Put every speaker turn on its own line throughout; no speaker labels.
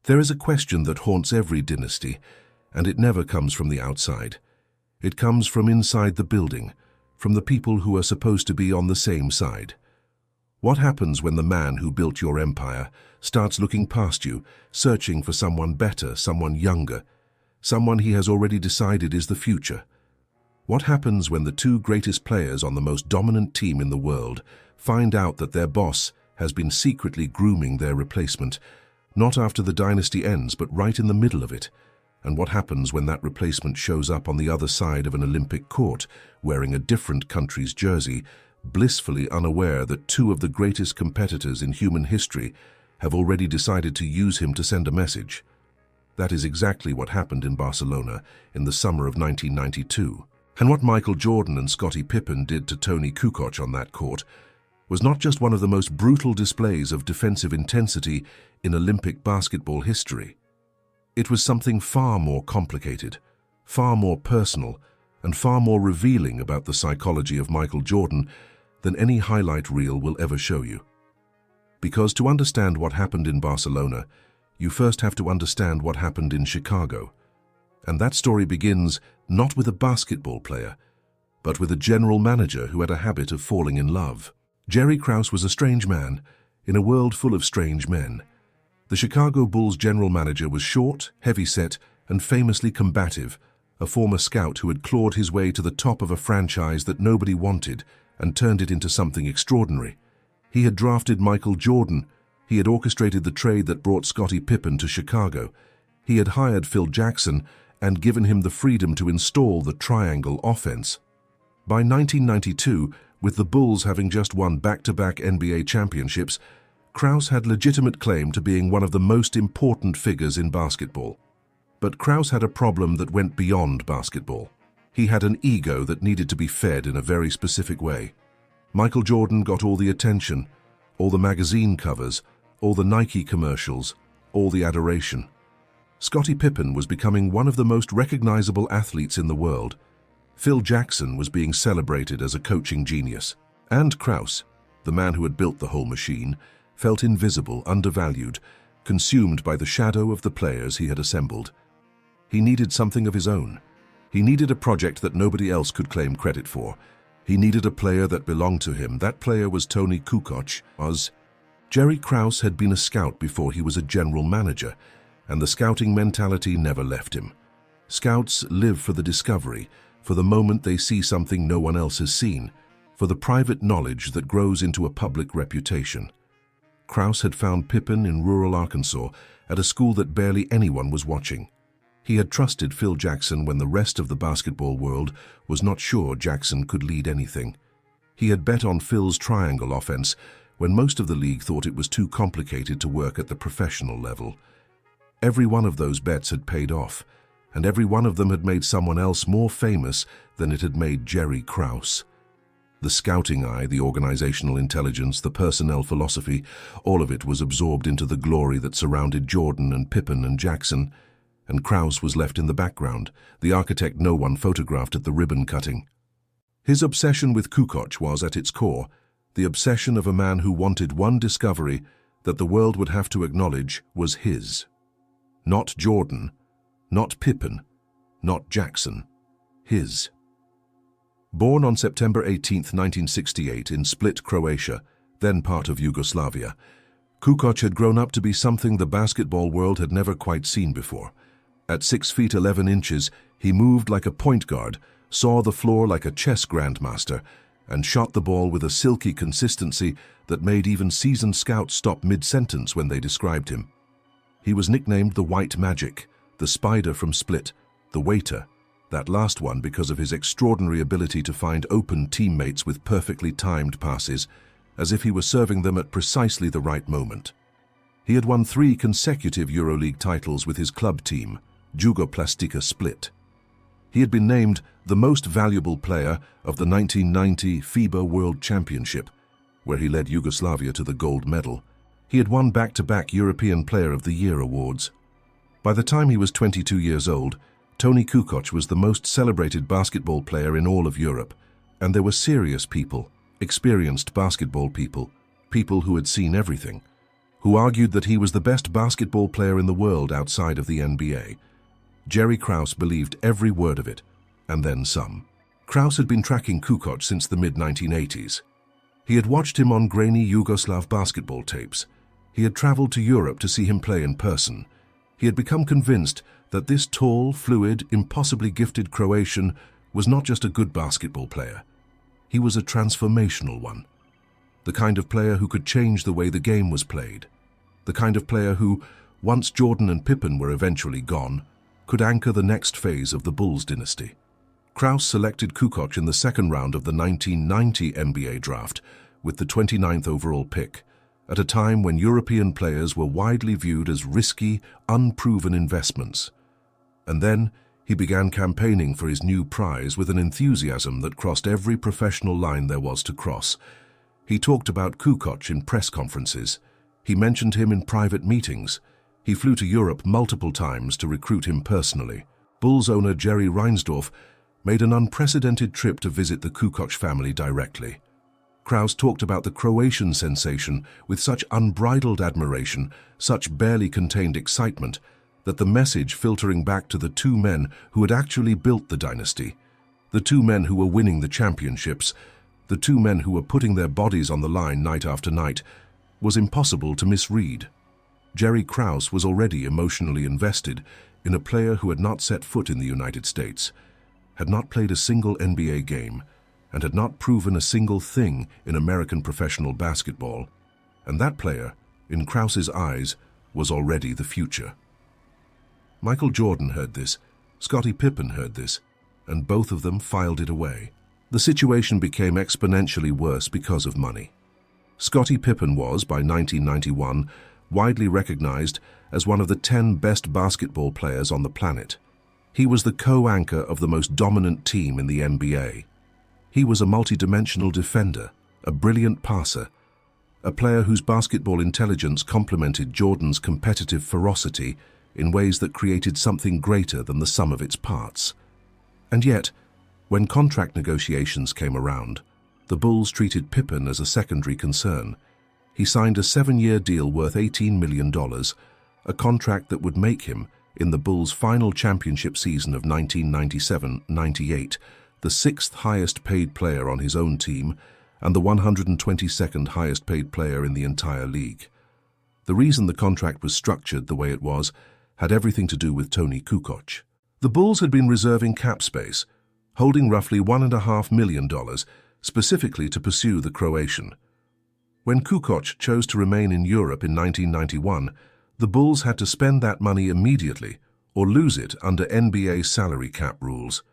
There is a question that haunts every dynasty, and it never comes from the outside. It comes from inside the building, from the people who are supposed to be on the same side. What happens when the man who built your empire starts looking past you, searching for someone better, someone younger, someone he has already decided is the future? What happens when the two greatest players on the most dominant team in the world find out that their boss has been secretly grooming their replacement, not after the dynasty ends, but right in the middle of it? And what happens when that replacement shows up on the other side of an Olympic court, wearing a different country's jersey, blissfully unaware that two of the greatest competitors in human history have already decided to use him to send a message? That is exactly what happened in Barcelona in the summer of 1992. And what Michael Jordan and Scottie Pippen did to Toni Kukoc on that court was not just one of the most brutal displays of defensive intensity in Olympic basketball history. It was something far more complicated, far more personal, and far more revealing about the psychology of Michael Jordan than any highlight reel will ever show you. Because to understand what happened in Barcelona, you first have to understand what happened in Chicago. And that story begins not with a basketball player, but with a general manager who had a habit of falling in love. Jerry Krause was a strange man in a world full of strange men. The Chicago Bulls general manager was short, heavy-set, and famously combative, a former scout who had clawed his way to the top of a franchise that nobody wanted and turned it into something extraordinary. He had drafted Michael Jordan. He had orchestrated the trade that brought Scottie Pippen to Chicago. He had hired Phil Jackson and given him the freedom to install the triangle offense. By 1992, with the Bulls having just won back-to-back NBA championships, Krause had legitimate claim to being one of the most important figures in basketball. But Krause had a problem that went beyond basketball. He had an ego that needed to be fed in a very specific way. Michael Jordan got all the attention, all the magazine covers, all the Nike commercials, all the adoration. Scottie Pippen was becoming one of the most recognizable athletes in the world. Phil Jackson was being celebrated as a coaching genius. And Krause, the man who had built the whole machine, felt invisible, undervalued, consumed by the shadow of the players he had assembled. He needed something of his own. He needed a project that nobody else could claim credit for. He needed a player that belonged to him. That player was Toni Kukoc. Jerry Krause had been a scout before he was a general manager, and the scouting mentality never left him. Scouts live for the discovery, for the moment they see something no one else has seen, for the private knowledge that grows into a public reputation. Krause had found Pippen in rural Arkansas at a school that barely anyone was watching. He had trusted Phil Jackson when the rest of the basketball world was not sure Jackson could lead anything. He had bet on Phil's triangle offense when most of the league thought it was too complicated to work at the professional level. Every one of those bets had paid off, and every one of them had made someone else more famous than it had made Jerry Krause. The scouting eye, the organizational intelligence, the personnel philosophy, all of it was absorbed into the glory that surrounded Jordan and Pippen and Jackson, and Krause was left in the background, the architect no one photographed at the ribbon cutting. His obsession with Kukoc was, at its core, the obsession of a man who wanted one discovery that the world would have to acknowledge was his. Not Jordan, not Pippen, not Jackson. His. Born on September 18, 1968 in Split, Croatia, then part of Yugoslavia, Kukoc had grown up to be something the basketball world had never quite seen before. At 6 feet 11 inches, he moved like a point guard, saw the floor like a chess grandmaster, and shot the ball with a silky consistency that made even seasoned scouts stop mid-sentence when they described him. He was nicknamed the White Magic, the Spider from Split, the Waiter, that last one because of his extraordinary ability to find open teammates with perfectly timed passes, as if he were serving them at precisely the right moment. He had won 3 consecutive EuroLeague titles with his club team, Jugoplastika Split. He had been named the most valuable player of the 1990 FIBA World Championship, where he led Yugoslavia to the gold medal. He had won back-to-back European Player of the Year awards. By the time he was 22 years old, Toni Kukoc was the most celebrated basketball player in all of Europe, and there were serious people, experienced basketball people, people who had seen everything, who argued that he was the best basketball player in the world outside of the NBA. Jerry Krause believed every word of it, and then some. Krause had been tracking Kukoc since the mid-1980s. He had watched him on grainy Yugoslav basketball tapes. He had traveled to Europe to see him play in person. He had become convinced that this tall, fluid, impossibly gifted Croatian was not just a good basketball player. He was a transformational one. The kind of player who could change the way the game was played. The kind of player who, once Jordan and Pippen were eventually gone, could anchor the next phase of the Bulls dynasty. Krause selected Kukoc in the second round of the 1990 NBA draft with the 29th overall pick, at a time when European players were widely viewed as risky, unproven investments. And then he began campaigning for his new prize with an enthusiasm that crossed every professional line there was to cross. He talked about Kukoc in press conferences. He mentioned him in private meetings. He flew to Europe multiple times to recruit him personally. Bulls owner Jerry Reinsdorf made an unprecedented trip to visit the Kukoc family directly. Krause talked about the Croatian sensation with such unbridled admiration, such barely contained excitement, that the message filtering back to the two men who had actually built the dynasty, the two men who were winning the championships, the two men who were putting their bodies on the line night after night, was impossible to misread. Jerry Krause was already emotionally invested in a player who had not set foot in the United States, had not played a single NBA game, and had not proven a single thing in American professional basketball. And that player, in Krause's eyes, was already the future. Michael Jordan heard this, Scottie Pippen heard this, and both of them filed it away. The situation became exponentially worse because of money. Scottie Pippen was, by 1991, widely recognized as one of the 10 best basketball players on the planet. He was the co-anchor of the most dominant team in the NBA. He was a multidimensional defender, a brilliant passer, a player whose basketball intelligence complemented Jordan's competitive ferocity in ways that created something greater than the sum of its parts. And yet, when contract negotiations came around, the Bulls treated Pippen as a secondary concern. He signed a 7-year deal worth $18 million, a contract that would make him, in the Bulls' final championship season of 1997-98, the 6th highest paid player on his own team and the 122nd highest paid player in the entire league. The reason the contract was structured the way it was had everything to do with Toni Kukoc. The Bulls had been reserving cap space, holding roughly $1.5 million, specifically to pursue the Croatian. When Kukoc chose to remain in Europe in 1991, the Bulls had to spend that money immediately or lose it under NBA salary cap rules.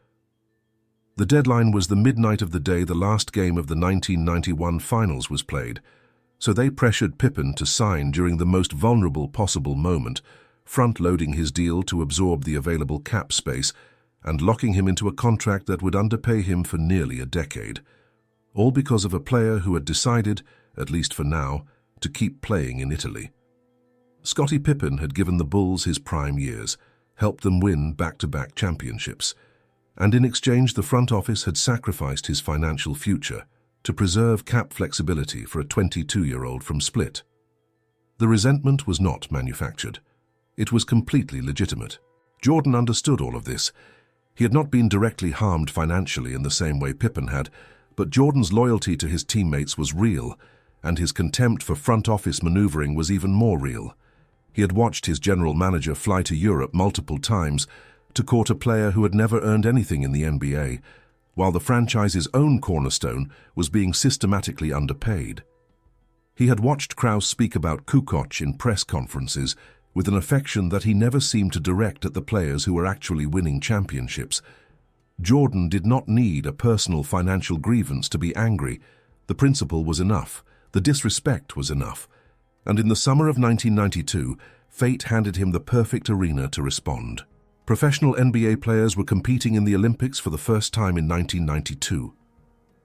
The deadline was the midnight of the day the last game of the 1991 finals was played, so they pressured Pippen to sign during the most vulnerable possible moment, front-loading his deal to absorb the available cap space and locking him into a contract that would underpay him for nearly a decade, all because of a player who had decided, at least for now, to keep playing in Italy. Scottie Pippen had given the Bulls his prime years, helped them win back-to-back championships, and in exchange the front office had sacrificed his financial future to preserve cap flexibility for a 22-year-old from Split. The resentment was not manufactured. It was completely legitimate. Jordan understood all of this. He had not been directly harmed financially in the same way Pippen had, but Jordan's loyalty to his teammates was real, and his contempt for front office maneuvering was even more real. He had watched his general manager fly to Europe multiple times to court a player who had never earned anything in the NBA, while the franchise's own cornerstone was being systematically underpaid. He had watched Krause speak about Kukoc in press conferences with an affection that he never seemed to direct at the players who were actually winning championships. Jordan did not need a personal financial grievance to be angry. The principle was enough. The disrespect was enough. And in the summer of 1992, fate handed him the perfect arena to respond. Professional NBA players were competing in the Olympics for the first time in 1992.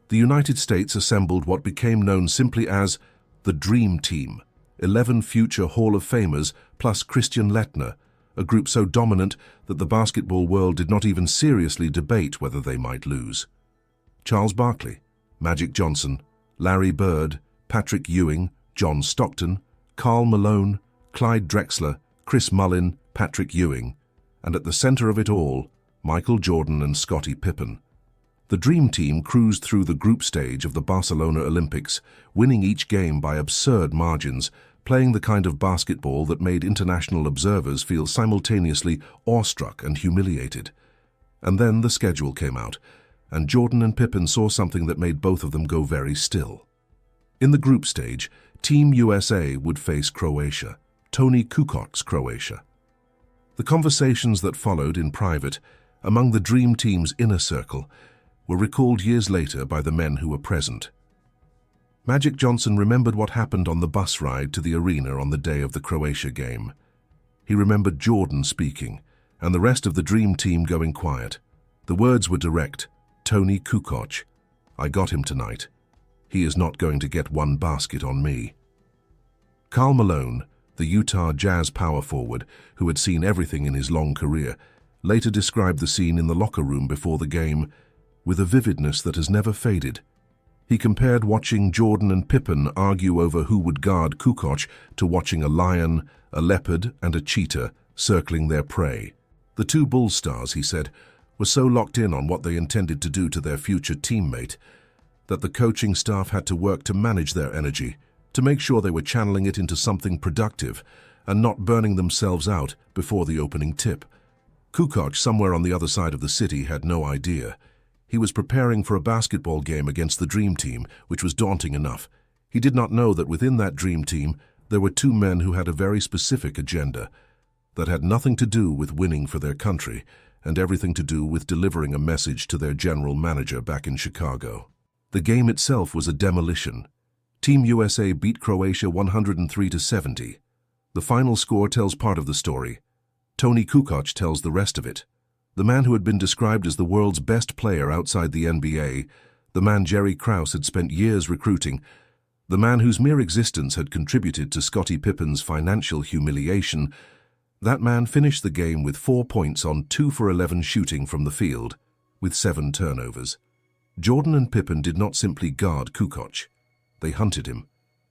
The United States assembled what became known simply as the Dream Team, 11 future Hall of Famers plus Christian Lettner, a group so dominant that the basketball world did not even seriously debate whether they might lose. Charles Barkley, Magic Johnson, Larry Bird, Patrick Ewing, John Stockton, Karl Malone, Clyde Drexler, Chris Mullin, Patrick Ewing, and at the center of it all, Michael Jordan and Scottie Pippen. The Dream Team cruised through the group stage of the Barcelona Olympics, winning each game by absurd margins, playing the kind of basketball that made international observers feel simultaneously awestruck and humiliated. And then the schedule came out, and Jordan and Pippen saw something that made both of them go very still. In the group stage, Team USA would face Croatia, Toni Kukoc's Croatia. The conversations that followed in private, among the Dream Team's inner circle, were recalled years later by the men who were present. Magic Johnson remembered what happened on the bus ride to the arena on the day of the Croatia game. He remembered Jordan speaking, and the rest of the Dream Team going quiet. The words were direct. Toni Kukoc, I got him tonight. He is not going to get one basket on me. Karl Malone, the Utah Jazz power forward who had seen everything in his long career, later described the scene in the locker room before the game with a vividness that has never faded. He compared watching Jordan and Pippen argue over who would guard Kukoc to watching a lion, a leopard, and a cheetah circling their prey. The two Bull stars, he said, were so locked in on what they intended to do to their future teammate that the coaching staff had to work to manage their energy, to make sure they were channeling it into something productive and not burning themselves out before the opening tip. Kukoc, somewhere on the other side of the city, had no idea. He was preparing for a basketball game against the Dream Team, which was daunting enough. He did not know that within that Dream Team there were two men who had a very specific agenda that had nothing to do with winning for their country and everything to do with delivering a message to their general manager back in Chicago. The game itself was a demolition. Team USA beat Croatia 103-70. The final score tells part of the story. Toni Kukoc tells the rest of it. The man who had been described as the world's best player outside the NBA, the man Jerry Krause had spent years recruiting, the man whose mere existence had contributed to Scottie Pippen's financial humiliation, that man finished the game with 4 points on 2 for 11 shooting from the field, with 7 turnovers. Jordan and Pippen did not simply guard Kukoc. They hunted him.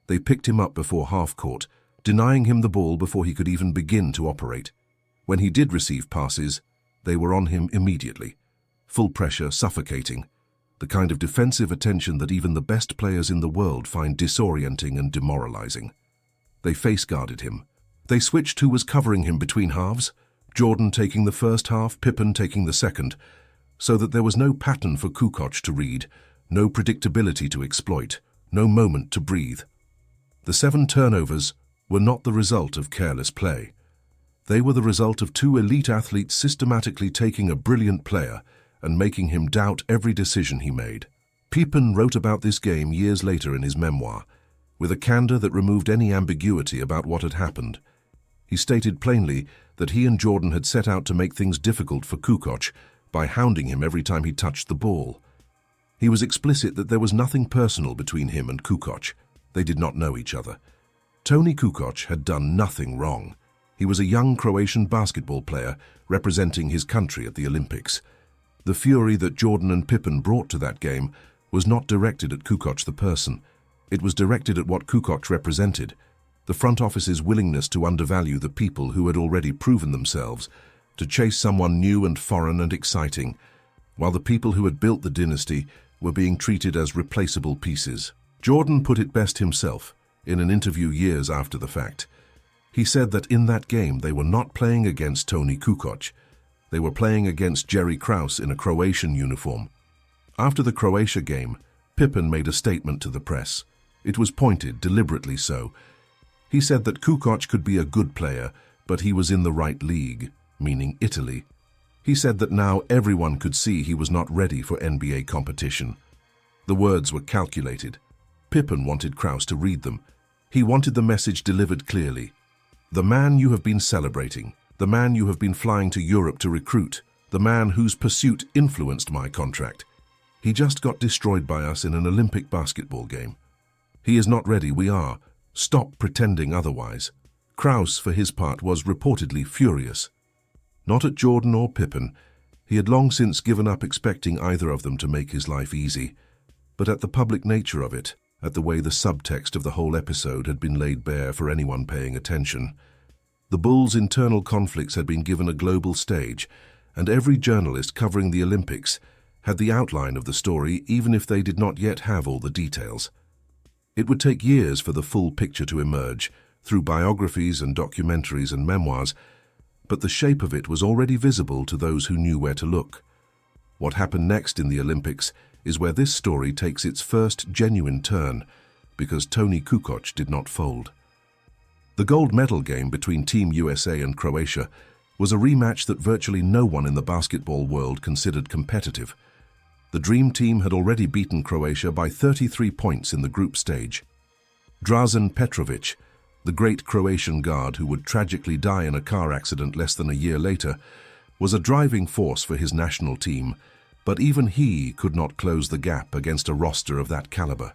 They picked him up before half-court, denying him the ball before he could even begin to operate. When he did receive passes, they were on him immediately. Full pressure, suffocating. The kind of defensive attention that even the best players in the world find disorienting and demoralizing. They face-guarded him. They switched who was covering him between halves, Jordan taking the first half, Pippen taking the second, so that there was no pattern for Kukoc to read, no predictability to exploit, no moment to breathe. The 7 turnovers were not the result of careless play. They were the result of 2 elite athletes systematically taking a brilliant player and making him doubt every decision he made. Pippen wrote about this game years later in his memoir, with a candor that removed any ambiguity about what had happened. He stated plainly that he and Jordan had set out to make things difficult for Kukoc by hounding him every time he touched the ball. He was explicit that there was nothing personal between him and Kukoc. They did not know each other. Toni Kukoc had done nothing wrong. He was a young Croatian basketball player representing his country at the Olympics. The fury that Jordan and Pippen brought to that game was not directed at Kukoc the person. It was directed at what Kukoc represented, the front office's willingness to undervalue the people who had already proven themselves, to chase someone new and foreign and exciting, while the people who had built the dynasty were being treated as replaceable pieces. Jordan put it best himself in an interview years after the fact. He said that in that game they were not playing against Toni Kukoc. They were playing against Jerry Krause in a Croatian uniform. After the Croatia game, Pippen made a statement to the press. It was pointed, deliberately so. He said that Kukoc could be a good player, but he was in the right league, meaning Italy. He said that now everyone could see he was not ready for NBA competition. The words were calculated. Pippen wanted Krause to read them. He wanted the message delivered clearly. The man you have been celebrating, the man you have been flying to Europe to recruit, the man whose pursuit influenced my contract. He just got destroyed by us in an Olympic basketball game. He is not ready, we are. Stop pretending otherwise. Krause, for his part, was reportedly furious. Not at Jordan or Pippen. He had long since given up expecting either of them to make his life easy, but at the public nature of it, at the way the subtext of the whole episode had been laid bare for anyone paying attention. The Bulls' internal conflicts had been given a global stage, and every journalist covering the Olympics had the outline of the story, even if they did not yet have all the details. It would take years for the full picture to emerge, through biographies and documentaries and memoirs, but the shape of it was already visible to those who knew where to look. What happened next in the Olympics is where this story takes its first genuine turn, because Toni Kukoc did not fold. The gold medal game between Team USA and Croatia was a rematch that virtually no one in the basketball world considered competitive. The Dream Team had already beaten Croatia by 33 points in the group stage. Drazen Petrovic, the great Croatian guard who would tragically die in a car accident less than a year later, was a driving force for his national team, but even he could not close the gap against a roster of that caliber.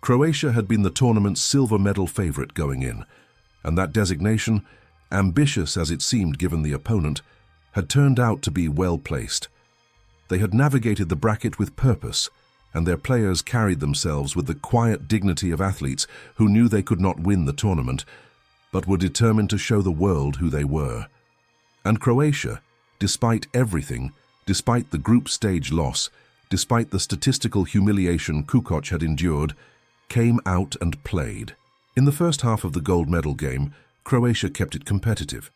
Croatia had been the tournament's silver medal favorite going in, and that designation, ambitious as it seemed given the opponent, had turned out to be well placed. They had navigated the bracket with purpose, and their players carried themselves with the quiet dignity of athletes who knew they could not win the tournament, but were determined to show the world who they were. And Croatia, despite everything, despite the group stage loss, despite the statistical humiliation Kukoc had endured, came out and played. In the first half of the gold medal game, Croatia kept it competitive.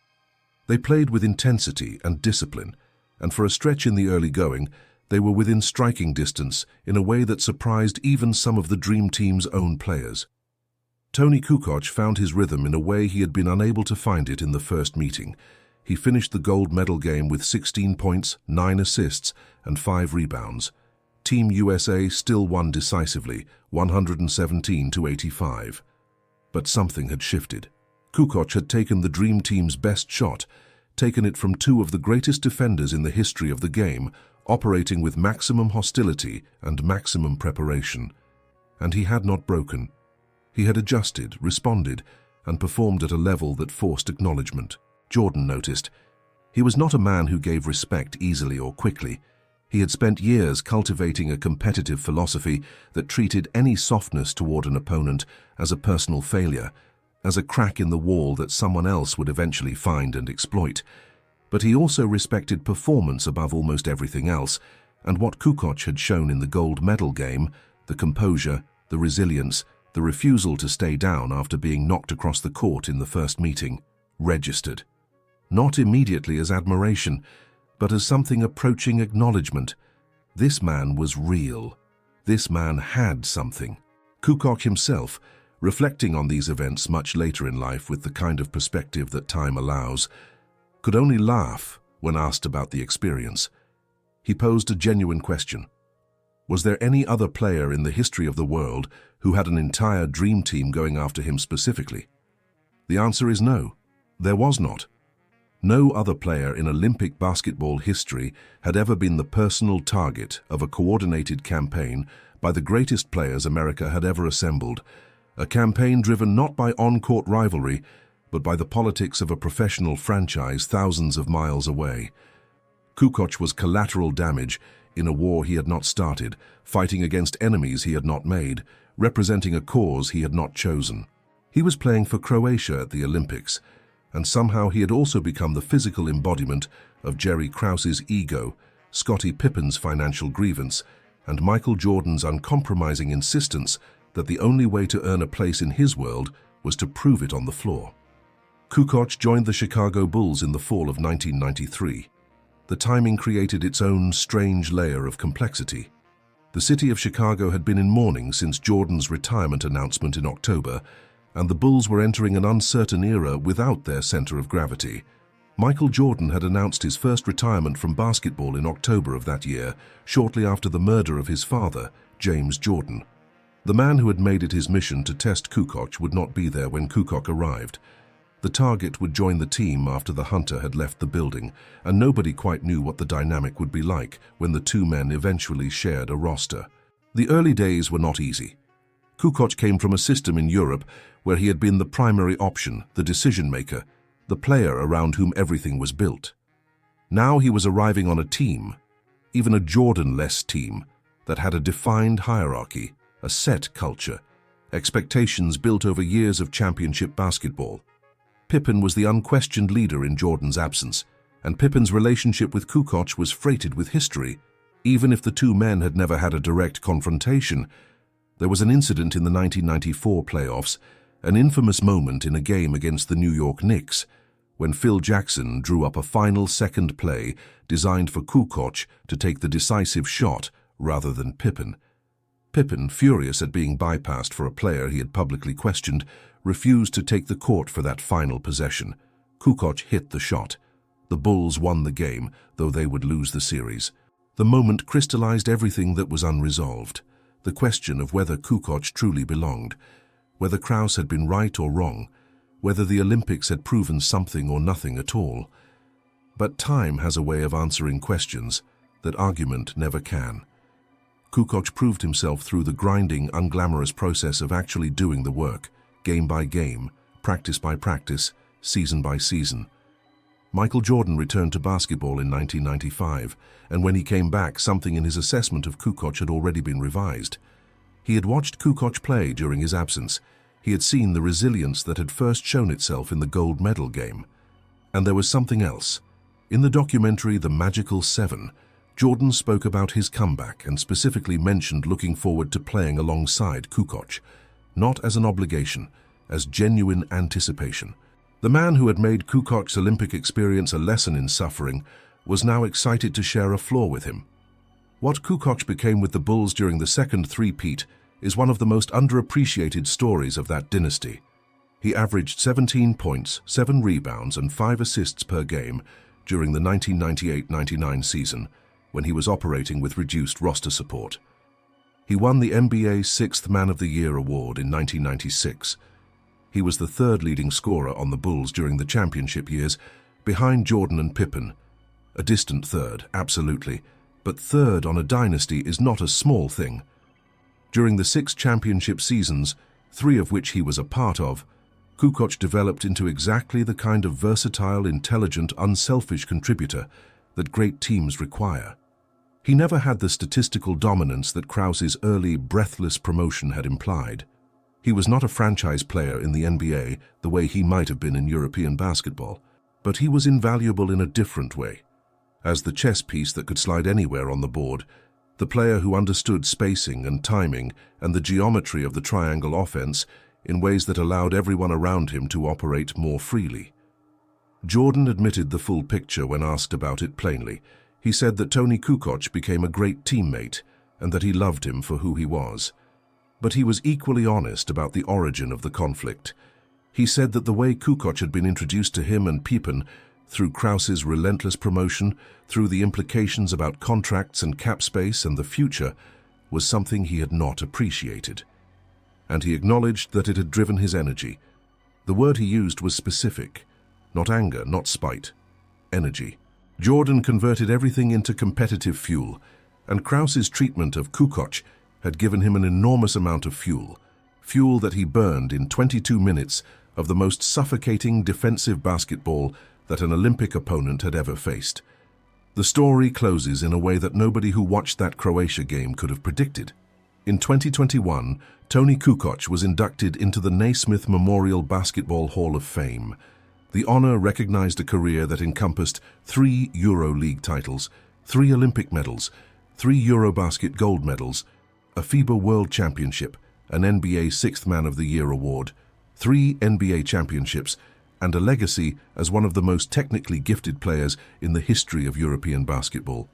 They played with intensity and discipline, and for a stretch in the early going, they were within striking distance in a way that surprised even some of the Dream Team's own players. Toni Kukoc found his rhythm in a way he had been unable to find it in the first meeting. He finished the gold medal game with 16 points, 9 assists, and 5 rebounds. Team USA still won decisively, 117-85. But something had shifted. Kukoc had taken the Dream Team's best shot, taken it from two of the greatest defenders in the history of the game, operating with maximum hostility and maximum preparation. And he had not broken. He had adjusted, responded, and performed at a level that forced acknowledgement. Jordan noticed. He was not a man who gave respect easily or quickly. He had spent years cultivating a competitive philosophy that treated any softness toward an opponent as a personal failure, as a crack in the wall that someone else would eventually find and exploit. But he also respected performance above almost everything else, and what Kukoc had shown in the gold medal game, the composure, the resilience, the refusal to stay down after being knocked across the court in the first meeting, registered. Not immediately as admiration, but as something approaching acknowledgement. This man was real. This man had something. Kukoc himself, reflecting on these events much later in life with the kind of perspective that time allows, could only laugh when asked about the experience. He posed a genuine question. Was there any other player in the history of the world who had an entire dream team going after him specifically? The answer is no. There was not. No other player in Olympic basketball history had ever been the personal target of a coordinated campaign by the greatest players America had ever assembled, a campaign driven not by on-court rivalry, but by the politics of a professional franchise thousands of miles away. Kukoc was collateral damage in a war he had not started, fighting against enemies he had not made, representing a cause he had not chosen. He was playing for Croatia at the Olympics, and somehow he had also become the physical embodiment of Jerry Krause's ego, Scottie Pippen's financial grievance, and Michael Jordan's uncompromising insistence that the only way to earn a place in his world was to prove it on the floor. Kukoc joined the Chicago Bulls in the fall of 1993. The timing created its own strange layer of complexity. The city of Chicago had been in mourning since Jordan's retirement announcement in October, and the Bulls were entering an uncertain era without their center of gravity. Michael Jordan had announced his first retirement from basketball in October of that year, shortly after the murder of his father, James Jordan. The man who had made it his mission to test Kukoc would not be there when Kukoc arrived. The target would join the team after the hunter had left the building, and nobody quite knew what the dynamic would be like when the two men eventually shared a roster. The early days were not easy. Kukoc came from a system in Europe where he had been the primary option, the decision-maker, the player around whom everything was built. Now he was arriving on a team, even a Jordan-less team, that had a defined hierarchy, a set culture, expectations built over years of championship basketball. Pippen was the unquestioned leader in Jordan's absence, and Pippen's relationship with Kukoc was freighted with history. Even if the two men had never had a direct confrontation, there was an incident in the 1994 playoffs, an infamous moment in a game against the New York Knicks, when Phil Jackson drew up a final second play designed for Kukoc to take the decisive shot rather than Pippen. Pippen, furious at being bypassed for a player he had publicly questioned, refused to take the court for that final possession. Kukoc hit the shot. The Bulls won the game, though they would lose the series. The moment crystallized everything that was unresolved. The question of whether Kukoc truly belonged, whether Krause had been right or wrong, whether the Olympics had proven something or nothing at all. But time has a way of answering questions that argument never can. Kukoc proved himself through the grinding, unglamorous process of actually doing the work, game by game, practice by practice, season by season. Michael Jordan returned to basketball in 1995, and when he came back, something in his assessment of Kukoc had already been revised. He had watched Kukoc play during his absence. He had seen the resilience that had first shown itself in the gold medal game. And there was something else. In the documentary The Magical Seven, Jordan spoke about his comeback and specifically mentioned looking forward to playing alongside Kukoc, not as an obligation, as genuine anticipation. The man who had made Kukoc's Olympic experience a lesson in suffering was now excited to share a floor with him. What Kukoc became with the Bulls during the second three-peat is one of the most underappreciated stories of that dynasty. He averaged 17 points, 7 rebounds, and 5 assists per game during the 1998-99 season, when he was operating with reduced roster support. He won the NBA's Sixth Man of the Year award in 1996. He was the third leading scorer on the Bulls during the championship years, behind Jordan and Pippen. A distant third, absolutely, but third on a dynasty is not a small thing. During the 6 championship seasons, 3 of which he was a part of, Kukoc developed into exactly the kind of versatile, intelligent, unselfish contributor that great teams require. He never had the statistical dominance that Krause's early, breathless promotion had implied. He was not a franchise player in the NBA the way he might have been in European basketball, but he was invaluable in a different way. As the chess piece that could slide anywhere on the board, the player who understood spacing and timing and the geometry of the triangle offense in ways that allowed everyone around him to operate more freely. Jordan admitted the full picture when asked about it plainly. He said that Toni Kukoc became a great teammate and that he loved him for who he was. But he was equally honest about the origin of the conflict. He said that the way Kukoc had been introduced to him and Pippen, through Krause's relentless promotion, through the implications about contracts and cap space and the future, was something he had not appreciated. And he acknowledged that it had driven his energy. The word he used was specific, not anger, not spite, energy. Jordan converted everything into competitive fuel, and Krause's treatment of Kukoc had given him an enormous amount of fuel that he burned in 22 minutes of the most suffocating defensive basketball that an Olympic opponent had ever faced. The story closes in a way that nobody who watched that Croatia game could have predicted. In 2021, Toni Kukoc was inducted into the Naismith Memorial Basketball Hall of Fame. The honor recognized a career that encompassed 3 EuroLeague titles, 3 Olympic medals, 3 Eurobasket gold medals, a FIBA World Championship, an NBA Sixth Man of the Year award, 3 NBA championships, and a legacy as one of the most technically gifted players in the history of European basketball.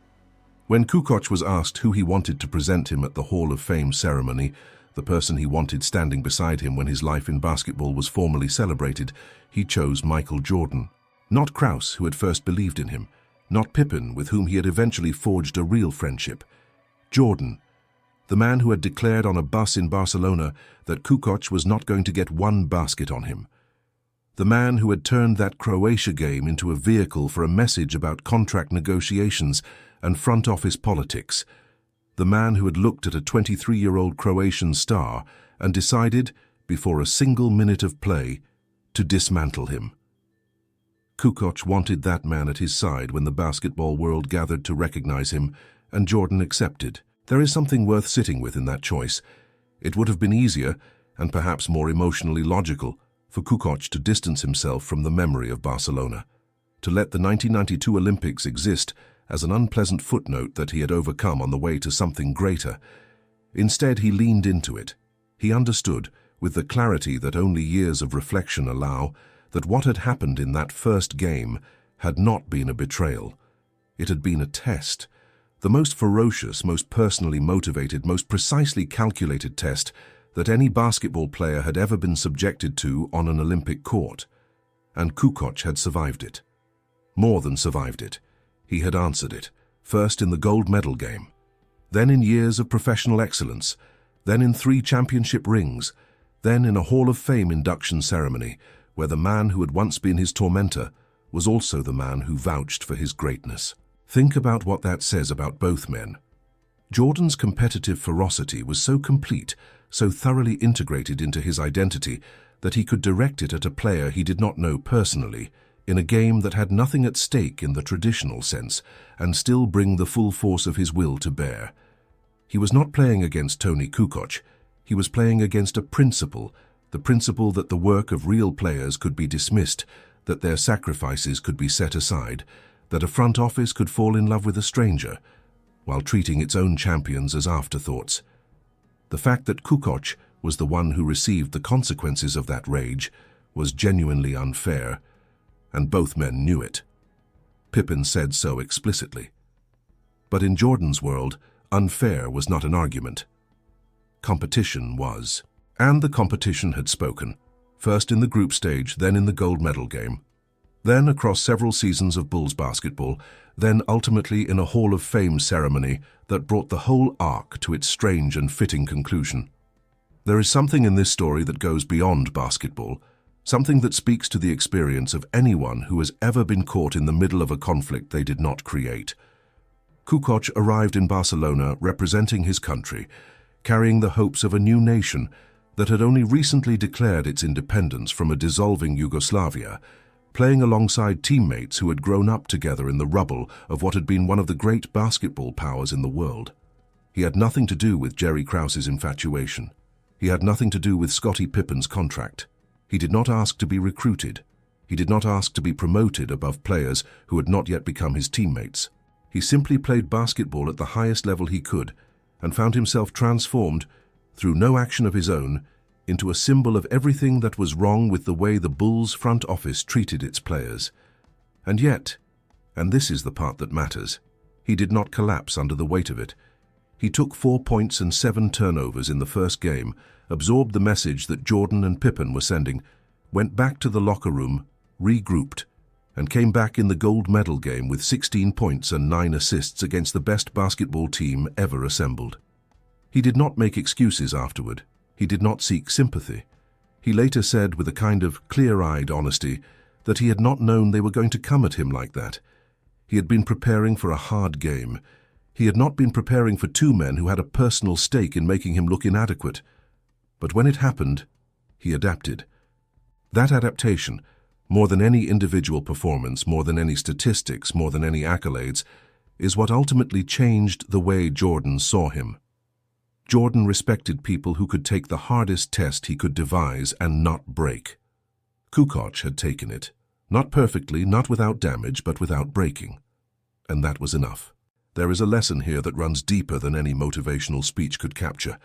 When Kukoc was asked who he wanted to present him at the Hall of Fame ceremony, the person he wanted standing beside him when his life in basketball was formally celebrated, he chose Michael Jordan. Not Krause, who had first believed in him, not Pippen, with whom he had eventually forged a real friendship. Jordan, the man who had declared on a bus in Barcelona that Kukoc was not going to get one basket on him. The man who had turned that Croatia game into a vehicle for a message about contract negotiations and front office politics. The man who had looked at a 23-year-old Croatian star and decided, before a single minute of play, to dismantle him. Kukoc wanted that man at his side when the basketball world gathered to recognize him, and Jordan accepted. There is something worth sitting with in that choice. It would have been easier and perhaps more emotionally logical, for Kukoc to distance himself from the memory of Barcelona, to let the 1992 Olympics exist as an unpleasant footnote that he had overcome on the way to something greater. Instead, he leaned into it. He understood, with the clarity that only years of reflection allow, that what had happened in that first game had not been a betrayal. It had been a test. The most ferocious, most personally motivated, most precisely calculated test that any basketball player had ever been subjected to on an Olympic court. And Kukoc had survived it. More than survived it. He had answered it, first in the gold medal game, then in years of professional excellence, then in 3 championship rings, then in a Hall of Fame induction ceremony where the man who had once been his tormentor was also the man who vouched for his greatness. Think about what that says about both men. Jordan's competitive ferocity was so complete, so thoroughly integrated into his identity that he could direct it at a player he did not know personally, in a game that had nothing at stake in the traditional sense, and still bring the full force of his will to bear. He was not playing against Toni Kukoc. He was playing against a principle, the principle that the work of real players could be dismissed, that their sacrifices could be set aside, that a front office could fall in love with a stranger, while treating its own champions as afterthoughts. The fact that Kukoc was the one who received the consequences of that rage was genuinely unfair, and both men knew it. Pippen said so explicitly. But in Jordan's world, unfair was not an argument. Competition was. And the competition had spoken, first in the group stage, then in the gold medal game, then across several seasons of Bulls basketball, then ultimately in a Hall of Fame ceremony that brought the whole arc to its strange and fitting conclusion. There is something in this story that goes beyond basketball, something that speaks to the experience of anyone who has ever been caught in the middle of a conflict they did not create. Kukoc arrived in Barcelona representing his country, carrying the hopes of a new nation that had only recently declared its independence from a dissolving Yugoslavia, playing alongside teammates who had grown up together in the rubble of what had been one of the great basketball powers in the world. He had nothing to do with Jerry Krause's infatuation. He had nothing to do with Scottie Pippen's contract. He did not ask to be recruited. He did not ask to be promoted above players who had not yet become his teammates. He simply played basketball at the highest level he could and found himself transformed, through no action of his own, into a symbol of everything that was wrong with the way the Bulls front office treated its players. And yet, and this is the part that matters, he did not collapse under the weight of it. He took 4 points and 7 turnovers in the first game, absorbed the message that Jordan and Pippen were sending, went back to the locker room, regrouped, and came back in the gold medal game with 16 points and 9 assists against the best basketball team ever assembled. He did not make excuses afterward. He did not seek sympathy. He later said with a kind of clear-eyed honesty that he had not known they were going to come at him like that. He had been preparing for a hard game. He had not been preparing for 2 men who had a personal stake in making him look inadequate. But when it happened, he adapted. That adaptation, more than any individual performance, more than any statistics, more than any accolades, is what ultimately changed the way Jordan saw him. Jordan respected people who could take the hardest test he could devise and not break. Kukoc had taken it, not perfectly, not without damage, but without breaking. And that was enough. There is a lesson here that runs deeper than any motivational speech could capture,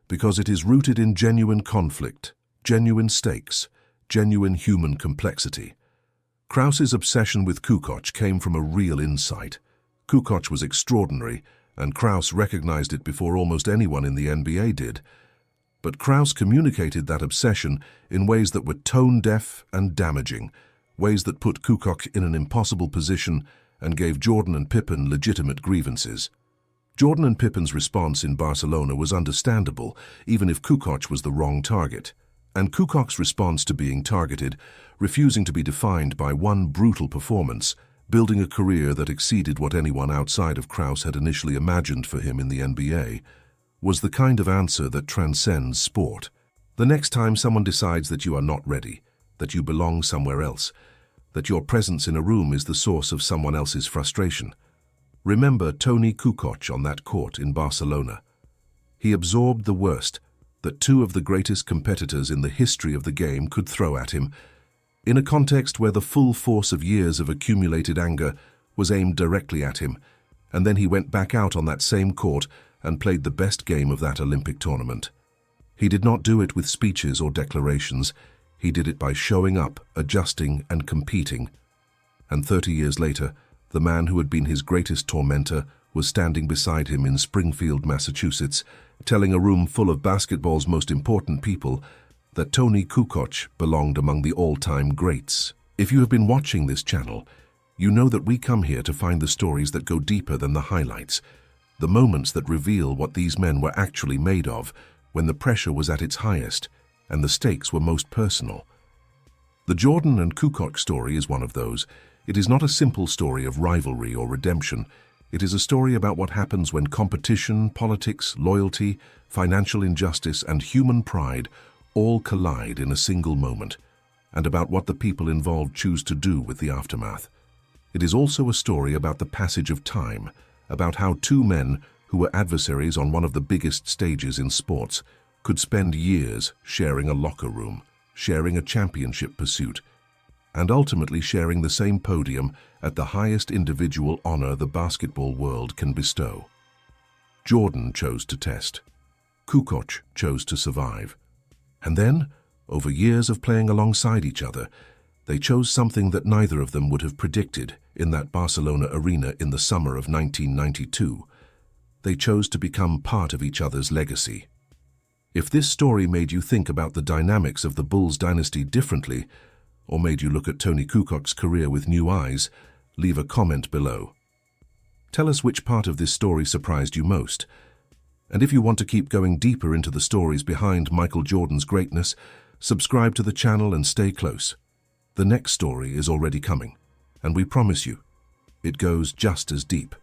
because it is rooted in genuine conflict, genuine stakes, genuine human complexity. Krause's obsession with Kukoc came from a real insight. Kukoc was extraordinary, and Krause recognized it before almost anyone in the NBA did. But Krause communicated that obsession in ways that were tone-deaf and damaging, ways that put Kukoc in an impossible position and gave Jordan and Pippen legitimate grievances. Jordan and Pippen's response in Barcelona was understandable, even if Kukoc was the wrong target. And Kukoc's response to being targeted, refusing to be defined by one brutal performance, building a career that exceeded what anyone outside of Krause had initially imagined for him in the NBA, was the kind of answer that transcends sport. The next time someone decides that you are not ready, that you belong somewhere else, that your presence in a room is the source of someone else's frustration, remember Toni Kukoc on that court in Barcelona. He absorbed the worst, that two of the greatest competitors in the history of the game could throw at him, in a context where the full force of years of accumulated anger was aimed directly at him, and then he went back out on that same court and played the best game of that Olympic tournament. He did not do it with speeches or declarations. He did it by showing up, adjusting, and competing. And 30 years later, the man who had been his greatest tormentor was standing beside him in Springfield, Massachusetts, telling a room full of basketball's most important people that Toni Kukoc belonged among the all-time greats. If you have been watching this channel, you know that we come here to find the stories that go deeper than the highlights, the moments that reveal what these men were actually made of when the pressure was at its highest and the stakes were most personal. The Jordan and Kukoc story is one of those. It is not a simple story of rivalry or redemption. It is a story about what happens when competition, politics, loyalty, financial injustice, and human pride all collide in a single moment, and about what the people involved choose to do with the aftermath. It is also a story about the passage of time, about how two men who were adversaries on one of the biggest stages in sports could spend years sharing a locker room, sharing a championship pursuit, and ultimately sharing the same podium at the highest individual honor the basketball world can bestow. Jordan chose to test. Kukoc chose to survive. And then, over years of playing alongside each other, they chose something that neither of them would have predicted in that Barcelona arena in the summer of 1992. They chose to become part of each other's legacy. If this story made you think about the dynamics of the Bulls dynasty differently, or made you look at Toni Kukoc's career with new eyes, leave a comment below. Tell us which part of this story surprised you most. And if you want to keep going deeper into the stories behind Michael Jordan's greatness, subscribe to the channel and stay close. The next story is already coming, and we promise you, it goes just as deep.